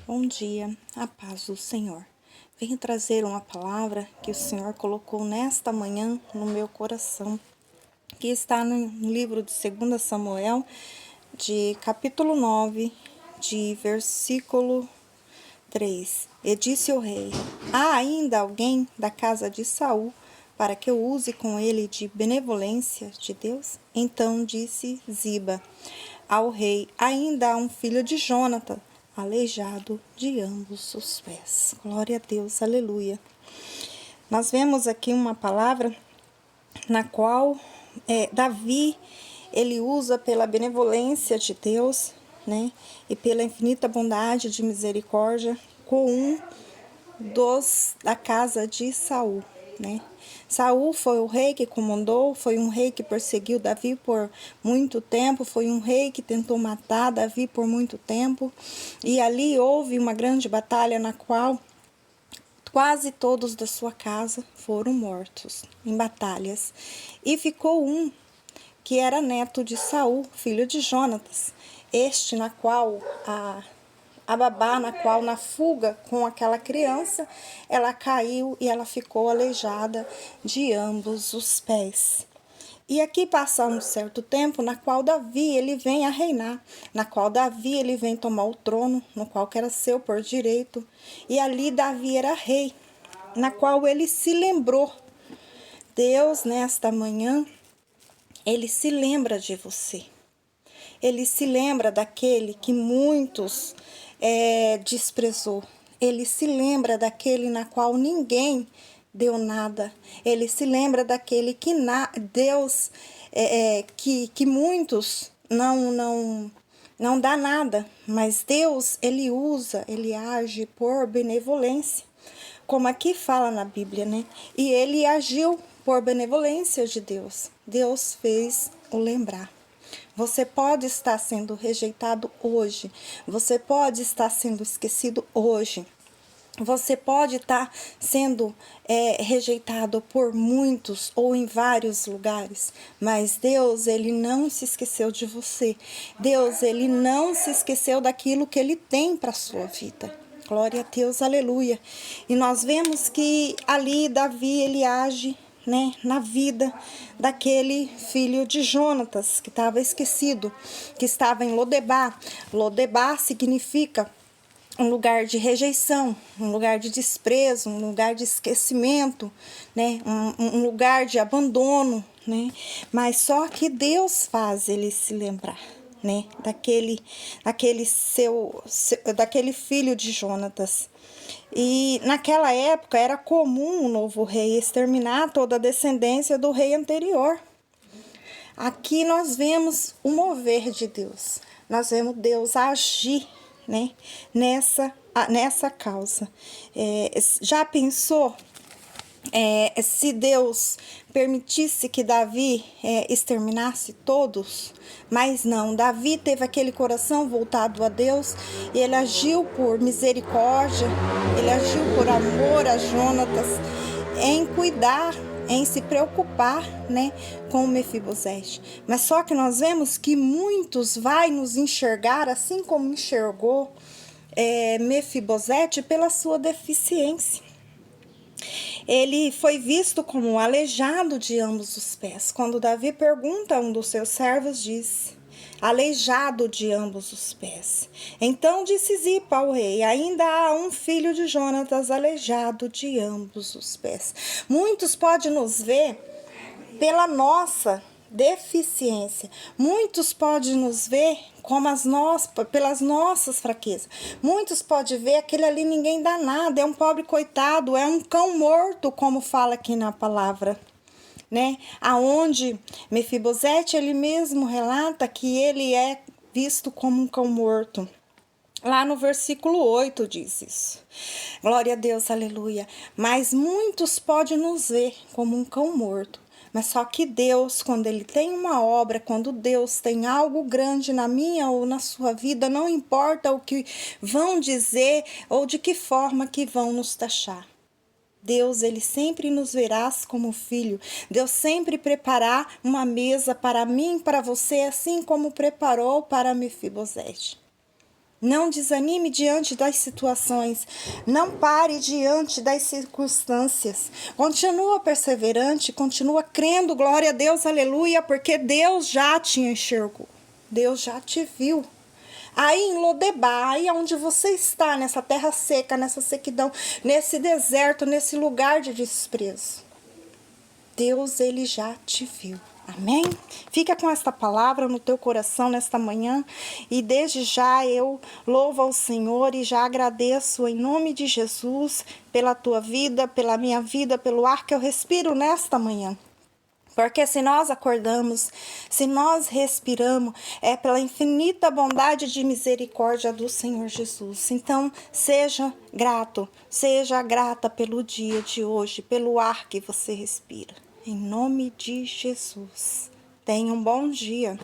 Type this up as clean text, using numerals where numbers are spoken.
Bom dia, a paz do Senhor. Venho trazer uma palavra que o Senhor colocou nesta manhã no meu coração, que está no livro de 2 Samuel, de capítulo 9, de versículo 3. E disse o rei: há ainda alguém da casa de Saul para que eu use com ele de benevolência de Deus? Então disse Ziba ao rei: ainda há um filho de Jonatas, aleijado de ambos os pés. Glória a Deus, aleluia. Nós vemos aqui uma palavra na qual Davi, ele usa pela benevolência de Deus, né, e pela infinita bondade de misericórdia com um da casa de Saul, né. Saul foi o rei que comandou, foi um rei que perseguiu Davi por muito tempo, foi um rei que tentou matar Davi por muito tempo, e ali houve uma grande batalha na qual quase todos da sua casa foram mortos em batalhas, e ficou um que era neto de Saul, filho de Jonatas, este na qual a babá, na qual na fuga com aquela criança, ela caiu e ela ficou aleijada de ambos os pés. E aqui passa um certo tempo na qual Davi ele vem a reinar, na qual Davi ele vem tomar o trono, no qual que era seu por direito, e ali Davi era rei, na qual ele se lembrou. Deus, nesta manhã, ele se lembra de você. Ele se lembra daquele que muitos desprezou. Ele se lembra daquele na qual ninguém deu nada. Ele se lembra daquele que Deus, que muitos não dá nada. Mas Deus, ele usa, ele age por benevolência. Como aqui fala na Bíblia, né? E ele agiu por benevolência de Deus. Deus fez o lembrar. Você pode estar sendo rejeitado hoje. Você pode estar sendo esquecido hoje. Você pode estar sendo rejeitado por muitos ou em vários lugares. Mas Deus, ele não se esqueceu de você. Deus, ele não se esqueceu daquilo que ele tem para a sua vida. Glória a Deus, aleluia. E nós vemos que ali Davi, ele age, né, na vida daquele filho de Jonatas, que estava esquecido, que estava em Lodebar. Lodebar significa um lugar de rejeição, um lugar de desprezo, um lugar de esquecimento, né, um lugar de abandono, né, mas só que Deus faz ele se lembrar, né, daquele filho de Jonatas. E naquela época era comum o novo rei exterminar toda a descendência do rei anterior. Aqui nós vemos o mover de Deus. Nós vemos Deus agir, né, nessa causa. Já pensou se Deus permitisse que Davi exterminasse todos? Mas não, Davi teve aquele coração voltado a Deus e ele agiu por misericórdia, ele agiu por amor a Jonatas, em cuidar, em se preocupar, né, com o Mefibosete. Mas só que nós vemos que muitos vai nos enxergar assim como enxergou Mefibosete pela sua deficiência. Ele foi visto como aleijado de ambos os pés. Quando Davi pergunta a um dos seus servos, diz: aleijado de ambos os pés. Então disse Ziba ao rei: ainda há um filho de Jonatas aleijado de ambos os pés. Muitos podem nos ver pela nossa deficiência. Muitos podem nos ver como pelas nossas fraquezas. Muitos podem ver aquele ali ninguém dá nada, é um pobre coitado, é um cão morto, como fala aqui na palavra, né? Aonde Mefibosete ele mesmo relata que ele é visto como um cão morto. Lá no versículo 8 diz isso. Glória a Deus, aleluia. Mas muitos podem nos ver como um cão morto. Mas só que Deus, quando ele tem uma obra, quando Deus tem algo grande na minha ou na sua vida, não importa o que vão dizer ou de que forma que vão nos taxar. Deus, ele sempre nos verá como filho. Deus sempre preparará uma mesa para mim, para você, assim como preparou para Mefibosete. Não desanime diante das situações. Não pare diante das circunstâncias. Continua perseverante, continua crendo, glória a Deus, aleluia, porque Deus já te enxergou. Deus já te viu. Aí em Lodebar, aí onde você está, nessa terra seca, nessa sequidão, nesse deserto, nesse lugar de desprezo, Deus, ele já te viu. Amém? Fica com esta palavra no teu coração nesta manhã e desde já eu louvo ao Senhor e já agradeço em nome de Jesus pela tua vida, pela minha vida, pelo ar que eu respiro nesta manhã. Porque se nós acordamos, se nós respiramos, é pela infinita bondade de misericórdia do Senhor Jesus. Então, seja grato, seja grata pelo dia de hoje, pelo ar que você respira. Em nome de Jesus. Tenha um bom dia.